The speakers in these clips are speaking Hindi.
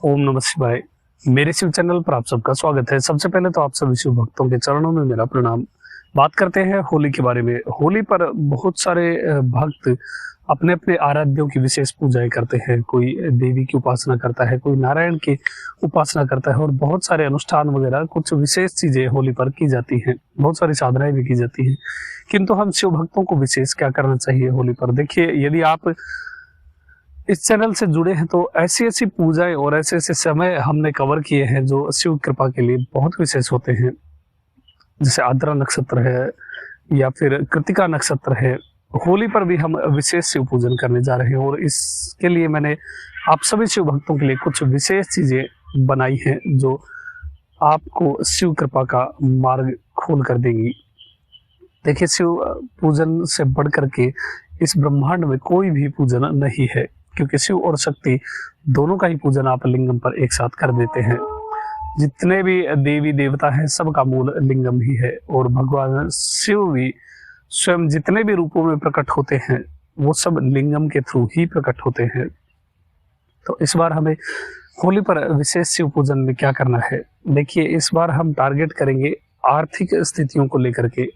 ओम नमः शिवाय। मेरे शिव चैनल पर आप सबका स्वागत है। सबसे पहले तो आप सभी शिव भक्तों के चरणों में मेरा प्रणाम। बात करते हैं होली के बारे में। होली पर बहुत सारे भक्त अपने अपने आराध्यों की विशेष पूजाएं करते हैं। कोई देवी की उपासना करता है, कोई नारायण की उपासना करता है और बहुत सारे अनुष्ठान वगैरह कुछ विशेष चीजें होली पर की जाती हैं। बहुत सारी साधनाएं भी की जाती हैं। किंतु हम शिव भक्तों को विशेष क्या करना चाहिए होली पर? देखिए, यदि आप इस चैनल से जुड़े हैं तो ऐसी ऐसी पूजाएं और ऐसे ऐसे समय हमने कवर किए हैं जो शिव कृपा के लिए बहुत विशेष होते हैं। जैसे आद्रा नक्षत्र है या फिर कृतिका नक्षत्र है। होली पर भी हम विशेष शिव पूजन करने जा रहे हैं और इसके लिए मैंने आप सभी शिव भक्तों के लिए कुछ विशेष चीजें बनाई हैं जो आपको शिव कृपा का मार्ग खोल कर देंगी। देखिए, शिव पूजन से बढ़ करके इस ब्रह्मांड में कोई भी पूजन नहीं है, क्योंकि शिव और शक्ति दोनों का ही पूजन आप लिंगम पर एक साथ कर देते हैं। जितने भी देवी देवता हैं सबका मूल लिंगम ही है और भगवान शिव भी स्वयं जितने भी रूपों में प्रकट होते हैं वो सब लिंगम के थ्रू ही प्रकट होते हैं। तो इस बार हमें होली पर विशेष शिव पूजन में क्या करना है? देखिए, इस बार हम टारगेट करेंगे आर्थिक स्थितियों को लेकर के।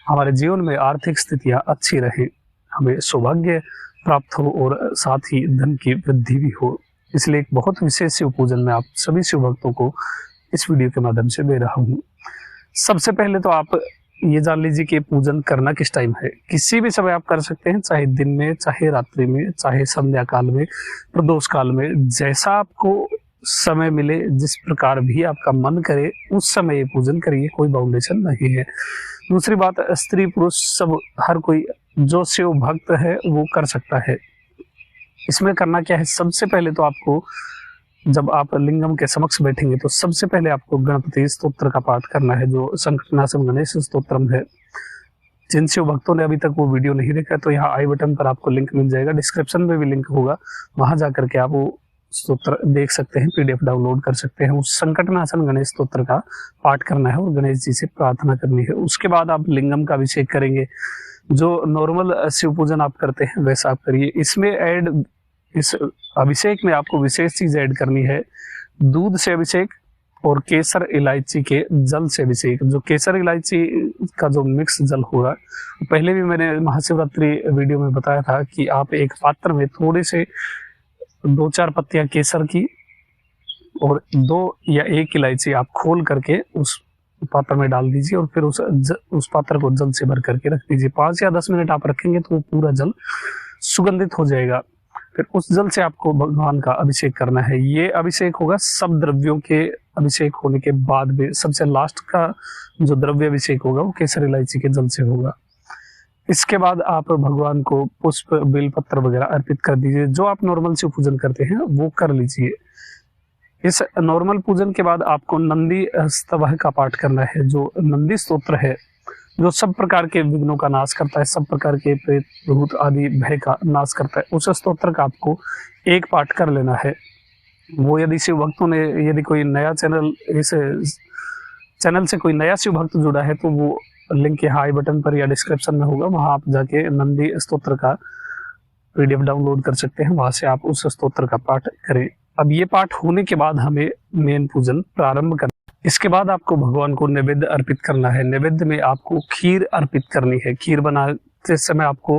हमारे जीवन में आर्थिक स्थितियां अच्छी रहे, हमें सौभाग्य प्राप्त हो और साथ ही धन की वृद्धि भी हो। इसलिए एक बहुत विशेष शिव पूजन में आप सभी शिव भक्तों को इस वीडियो के माध्यम से दे रहा हूँ। सबसे पहले तो आप ये जान लीजिए कि पूजन करना किस टाइम है। किसी भी समय आप कर सकते हैं, चाहे दिन में, चाहे रात्रि में, चाहे संध्या काल में, प्रदोष काल में, जैसा आपको समय मिले, जिस प्रकार भी आपका मन करे उस समय ये पूजन करिए, कोई बाउंडेशन नहीं है। दूसरी बात, स्त्री पुरुष सब हर कोई जो शिव भक्त है वो कर सकता है। इसमें करना क्या है? सबसे पहले तो आपको, जब आप लिंगम के समक्ष बैठेंगे तो सबसे पहले आपको गणपति स्तोत्र का पाठ करना है, जो संकटनाशम गणेश स्तोत्रम है। जिन शिव भक्तों ने अभी तक वो वीडियो नहीं देखा तो यहाँ आई बटन पर आपको लिंक मिल जाएगा, डिस्क्रिप्शन में भी लिंक होगा, वहां जाकर के आप वो स्तोत्र देख सकते हैं, पीडीएफ डाउनलोड कर सकते हैं। उस संकटनाशन गणेश स्तोत्र का पाठ करना है और गणेश जी से प्रार्थना करनी है। उसके बाद आप लिंगम का अभिषेक करेंगे। जो नॉर्मल शिव पूजन आप करते हैं वैसा आप करिए। इसमें इस अभिषेक में आपको विशेष चीज ऐड करनी है, दूध से अभिषेक और केसर इलायची के जल से अभिषेक। जो केसर इलायची का जो मिक्स जल होगा, पहले भी मैंने महाशिवरात्रि वीडियो में बताया था कि आप एक पात्र में थोड़े से 2-4 पत्तियां केसर की और 2 या 1 इलायची आप खोल करके उस पात्र में डाल दीजिए और फिर उस पात्र को जल से भर करके रख दीजिए। 5 या 10 मिनट आप रखेंगे तो वो पूरा जल सुगंधित हो जाएगा। फिर उस जल से आपको भगवान का अभिषेक करना है। ये अभिषेक होगा सब द्रव्यों के अभिषेक होने के बाद में। सबसे लास्ट का जो द्रव्य अभिषेक होगा वो केसर इलायची के जल से होगा। इसके बाद आप भगवान को पुष्प, बेलपत्र वगैरह अर्पित कर दीजिए। जो आप नॉर्मल शिव पूजन करते हैं वो कर लीजिए। इस नॉर्मल पूजन के बाद आपको नंदी स्तवह का पाठ करना है। जो नंदी स्तोत्र है, जो सब प्रकार के विघ्नों का नाश करता है, सब प्रकार के प्रेत भूत आदि भय का नाश करता है, उस स्तोत्र का आपको एक पाठ कर लेना है। वो यदि शिव भक्तों ने, यदि कोई नया चैनल, इस चैनल से कोई नया शिव भक्त जुड़ा है तो वो लिंक यहाँ आई बटन पर या डिस्क्रिप्शन में होगा, वहां आप जाके नंदी स्तोत्र का पीडीएफ डाउनलोड कर सकते हैं। वहां से आप उस स्तोत्र का पाठ करें। अब ये पाठ होने के बाद हमें मेन पूजन प्रारंभ करना। इसके बाद आपको भगवान को नैवेद्य अर्पित करना है। नैवेद्य में आपको खीर अर्पित करनी है। खीर बनाते समय आपको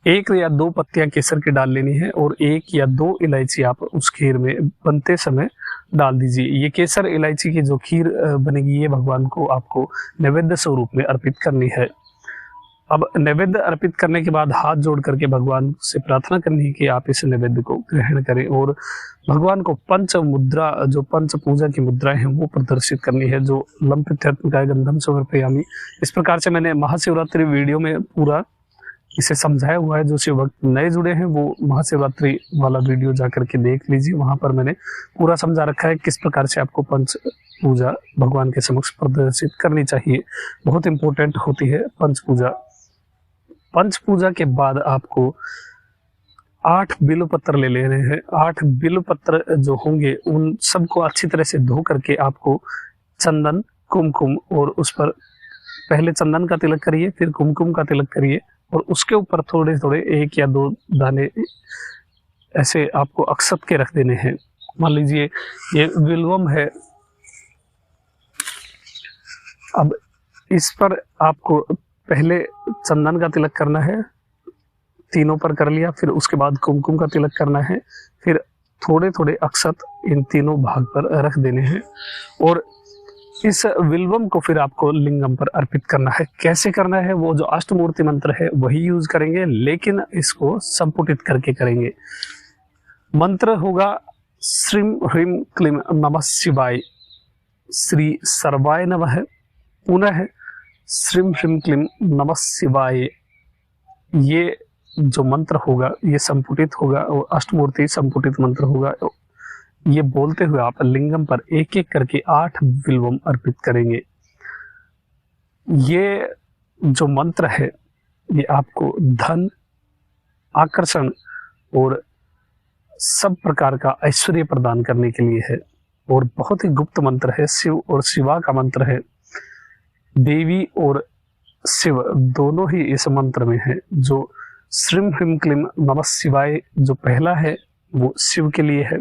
1 या 2 पत्तियां केसर की डाल लेनी है और 1 या 2 इलायची आप उस खीर में बनते समय डाल दीजिए। ये केसर इलायची की जो खीर बनेगी ये भगवान को आपको नैवेद्य स्वरूप में अर्पित करनी है। अब नैवेद्य अर्पित करने के बाद हाथ जोड़ करके भगवान से प्रार्थना करनी है कि आप इस नैवेद्य को ग्रहण करें और भगवान को पंच मुद्रा, जो पंच पूजा की मुद्राएं हैं वो प्रदर्शित करनी है। जो लम प्रत्यर्पणाय गंधम समर्पयामि, इस प्रकार से मैंने महाशिवरात्रि वीडियो में पूरा इसे समझाया हुआ है। जो शिव भक्त नए जुड़े हैं वो महाशिवरात्रि वाला वीडियो जाकर के देख लीजिए, वहां पर मैंने पूरा समझा रखा है किस प्रकार से आपको पंच पूजा भगवान के समक्ष प्रदर्शित करनी चाहिए। बहुत इंपॉर्टेंट होती है पंच पूजा। पंच पूजा के बाद आपको 8 बिल्वपत्र ले लेने हैं। 8 बिल्वपत्र जो होंगे उन सबको अच्छी तरह से धो करके आपको चंदन, कुमकुम और उस पर पहले चंदन का तिलक करिए, फिर कुमकुम का तिलक करिए और उसके ऊपर थोड़े थोड़े 1 या 2 दाने ऐसे आपको अक्षत के रख देने हैं। मान लीजिए ये विल्वम है, अब इस पर आपको पहले चंदन का तिलक करना है, तीनों पर कर लिया, फिर उसके बाद कुमकुम का तिलक करना है, फिर थोड़े थोड़े अक्षत इन तीनों भाग पर रख देने हैं और इस विल्वम को फिर आपको लिंगम पर अर्पित करना है। कैसे करना है, वो जो अष्टमूर्ति मंत्र है वही यूज करेंगे, लेकिन इसको संपुटित करके करेंगे। मंत्र होगा श्रीम ह्रीम क्लीम नमः शिवाय, श्री सर्वाय नमः, पुनः श्रीम ह्रीम क्लीम नमः शिवाय। ये जो मंत्र होगा ये संपुटित होगा और अष्टमूर्ति संपुटित मंत्र होगा। ये बोलते हुए आप लिंगम पर एक एक करके 8 बिल्वम अर्पित करेंगे। ये जो मंत्र है ये आपको धन, आकर्षण और सब प्रकार का ऐश्वर्य प्रदान करने के लिए है और बहुत ही गुप्त मंत्र है। शिव और शिवा का मंत्र है। देवी और शिव दोनों ही इस मंत्र में है। जो श्रीम ह्रीम क्लीम नमः शिवाय जो पहला है वो शिव के लिए है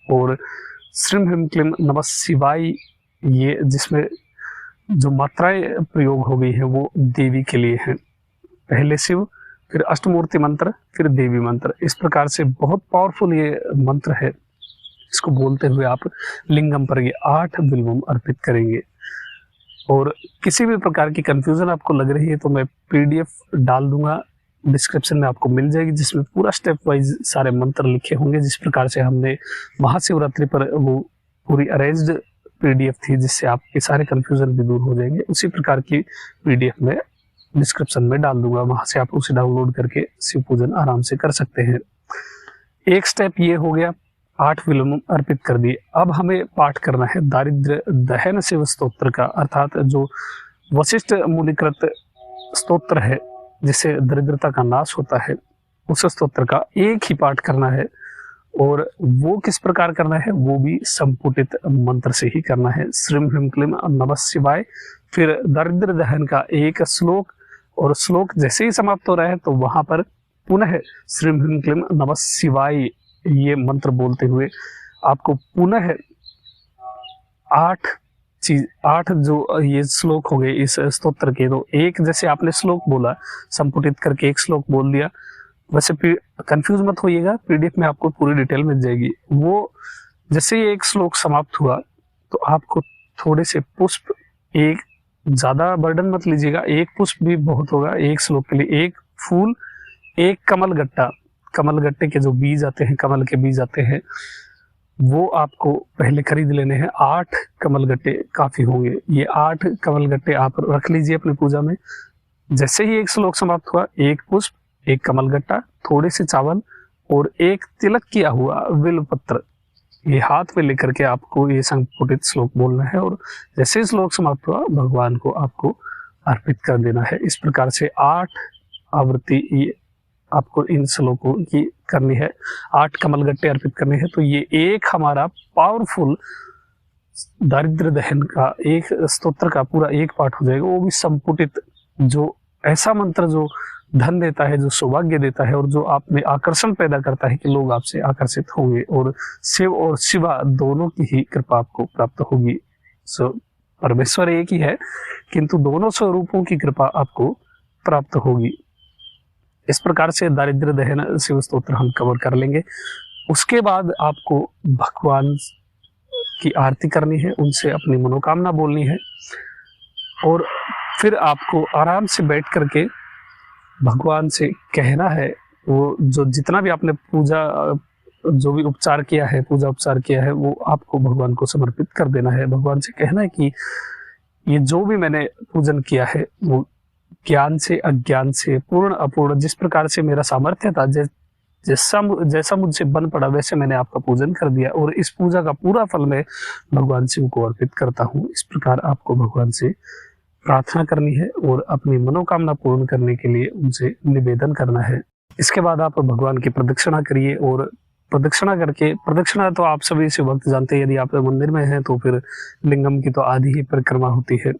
और श्रीम ह्रीम क्लीम नमः शिवाय ये जिसमें जो मात्राएं प्रयोग हो गई है वो देवी के लिए है। पहले शिव, फिर अष्टमूर्ति मंत्र, फिर देवी मंत्र। इस प्रकार से बहुत पावरफुल ये मंत्र है। इसको बोलते हुए आप लिंगम पर ये 8 बिल्वम अर्पित करेंगे। और किसी भी प्रकार की कंफ्यूजन आपको लग रही है तो मैं PDF डाल दूंगा, डिस्क्रिप्शन में आपको मिल जाएगी, जिसमें पूरा स्टेप वाइज सारे मंत्र लिखे होंगे। जिस प्रकार से हमने महाशिवरात्रि पर वो पूरी अरेंज्ड PDF थी जिससे आपके सारे कंफ्यूजन भी दूर हो जाएंगे, उसी प्रकार की PDF में डिस्क्रिप्शन में डाल दूंगा। वहां से आप उसे डाउनलोड करके शिव पूजन आराम से कर सकते हैं। एक स्टेप ये हो गया, 8 बिल्वम अर्पित कर दिए। अब हमें पाठ करना है दारिद्र्य दहन शिव स्तोत्र का, अर्थात जो वशिष्ठ मूलीकृत स्तोत्र है जिससे दरिद्रता का नाश होता है, उस स्तोत्र का एक ही पाठ करना है। और वो किस प्रकार करना है, वो भी संपुटित मंत्र से ही करना है। श्रीम ह्रीम क्लीम नमः शिवाय, फिर दरिद्र दहन का एक श्लोक, और श्लोक जैसे ही समाप्त हो रहा है तो वहां पर पुनः श्रीम ह्रीम क्लीम नमः शिवाय ये मंत्र बोलते हुए आपको पुनः 8 जो ये श्लोक हो गए इस स्तोत्र के। तो एक जैसे आपने श्लोक बोला, संपुटित करके एक श्लोक बोल दिया, वैसे कंफ्यूज मत होइएगा, PDF में आपको पूरी डिटेल मिल जाएगी। वो जैसे ही एक श्लोक समाप्त हुआ तो आपको थोड़े से पुष्प, एक ज्यादा बर्डन मत लीजिएगा, एक पुष्प भी बहुत होगा एक श्लोक के लिए, एक फूल, एक कमल गट्टा, कमल गट्टे के जो बीज आते हैं, कमल के बीज आते हैं, वो आपको पहले खरीद लेने हैं। 8 कमल गट्टे काफी होंगे। ये 8 कमल गट्टे आप रख लीजिए अपनी पूजा में। जैसे ही एक श्लोक समाप्त हुआ, एक पुष्प, एक कमल गट्टा, थोड़े से चावल और एक तिलक किया हुआ बिल्व पत्र, ये हाथ में लेकर के आपको ये संपुटित श्लोक बोलना है और जैसे ही श्लोक समाप्त हुआ भगवान को आपको अर्पित कर देना है। इस प्रकार से 8 आवृत्ति ये आपको इन श्लोकों की करनी है, 8 कमल गट्टे अर्पित करने हैं। तो ये एक हमारा पावरफुल दारिद्र्य दहन का एक स्तोत्र का पूरा एक पाठ हो जाएगा, वो भी संपुटित, जो ऐसा मंत्र जो धन देता है, जो सौभाग्य देता है और जो आप में आकर्षण पैदा करता है कि लोग आपसे आकर्षित होंगे और शिव और शिवा दोनों की ही कृपा आपको प्राप्त होगी। परमेश्वर एक ही है किंतु दोनों स्वरूपों की कृपा आपको प्राप्त होगी। इस प्रकार से दारिद्र्य दहन शिव स्तोत्र हम कवर कर लेंगे। उसके बाद आपको भगवान की आरती करनी है, उनसे अपनी मनोकामना बोलनी है और फिर आपको आराम से बैठ करके भगवान से कहना है, वो जो जितना भी आपने पूजा जो भी उपचार किया है, पूजा उपचार किया है, वो आपको भगवान को समर्पित कर देना है। भगवान से कहना है कि ये जो भी मैंने पूजन किया है वो ज्ञान से, अज्ञान से, पूर्ण अपूर्ण, जिस प्रकार से मेरा सामर्थ्य था, जैसा मुझसे बन पड़ा वैसे मैंने आपका पूजन कर दिया और इस पूजा का पूरा फल मैं भगवान शिव को अर्पित करता हूँ। इस प्रकार आपको भगवान से प्रार्थना करनी है और अपनी मनोकामना पूर्ण करने के लिए उनसे निवेदन करना है। इसके बाद आप भगवान की प्रदक्षिणा करिए और प्रदक्षिणा करके, प्रदक्षिणा तो आप सभी शिव भक्त जानते हैं, यदि आप मंदिर में हैं तो फिर लिंगम की तो आधी ही परिक्रमा होती है।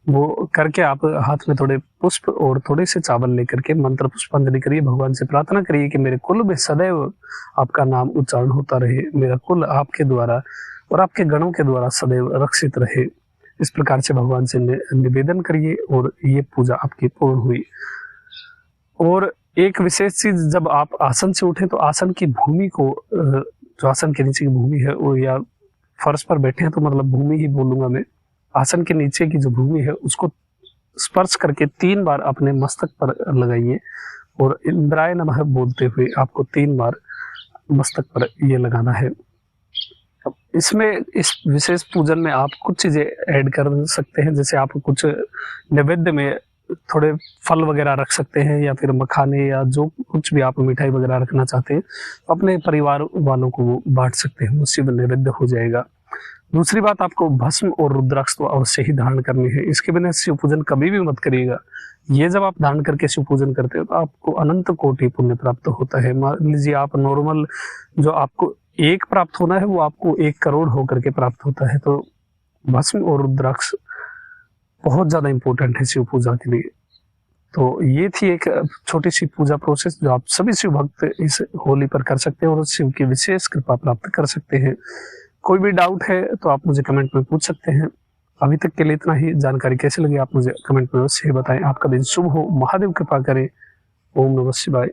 वो करके आप हाथ में थोड़े पुष्प और थोड़े से चावल लेकर के मंत्र पुष्पांजलि करिए, भगवान से प्रार्थना करिए कि मेरे कुल में सदैव आपका नाम उच्चारण होता रहे, मेरा कुल आपके द्वारा और आपके गणों के द्वारा सदैव रक्षित रहे। इस प्रकार से भगवान से निवेदन करिए और ये पूजा आपकी पूर्ण हुई। और एक विशेष चीज, जब आप आसन से उठे तो आसन की भूमि को, जो आसन के नीचे की भूमि है वो, या फर्श पर बैठे हैं तो मतलब भूमि ही बोलूंगा मैं, आसन के नीचे की जो भूमि है उसको स्पर्श करके 3 बार अपने मस्तक पर लगाइए और इंद्राय नमः बोलते हुए आपको 3 बार मस्तक पर ये लगाना है। अब इसमें, इस विशेष पूजन में आप कुछ चीजें ऐड कर सकते हैं, जैसे आप कुछ नैवेद्य में थोड़े फल वगैरह रख सकते हैं, या फिर मखाने, या जो कुछ भी आप मिठाई वगैरह रखना चाहते हैं तो अपने परिवार वालों को वो बांट सकते हैं, उससे भी नैवेद्य हो जाएगा। दूसरी बात, आपको भस्म और रुद्राक्ष तो अवश्य ही धारण करनी है, इसके बिना शिव पूजन कभी भी मत करिएगा। ये जब आप धारण करके शिव पूजन करते हो तो आपको अनंत कोटि पुण्य प्राप्त होता है। मान लीजिए आप नॉर्मल, जो आपको 1 प्राप्त होना है वो आपको 1 करोड़ होकर के प्राप्त होता है। तो भस्म और रुद्राक्ष बहुत ज्यादा इंपॉर्टेंट है शिव पूजा के लिए। तो ये थी एक छोटी सी पूजा प्रोसेस जो आप सभी शिव भक्त इस होली पर कर सकते हैं और शिव की विशेष कृपा प्राप्त कर सकते हैं। कोई भी डाउट है तो आप मुझे कमेंट में पूछ सकते हैं। अभी तक के लिए इतना ही। जानकारी कैसी लगी आप मुझे कमेंट में अवश्य बताएं। आपका दिन शुभ हो, महादेव कृपा करे। ओम नमः शिवाय।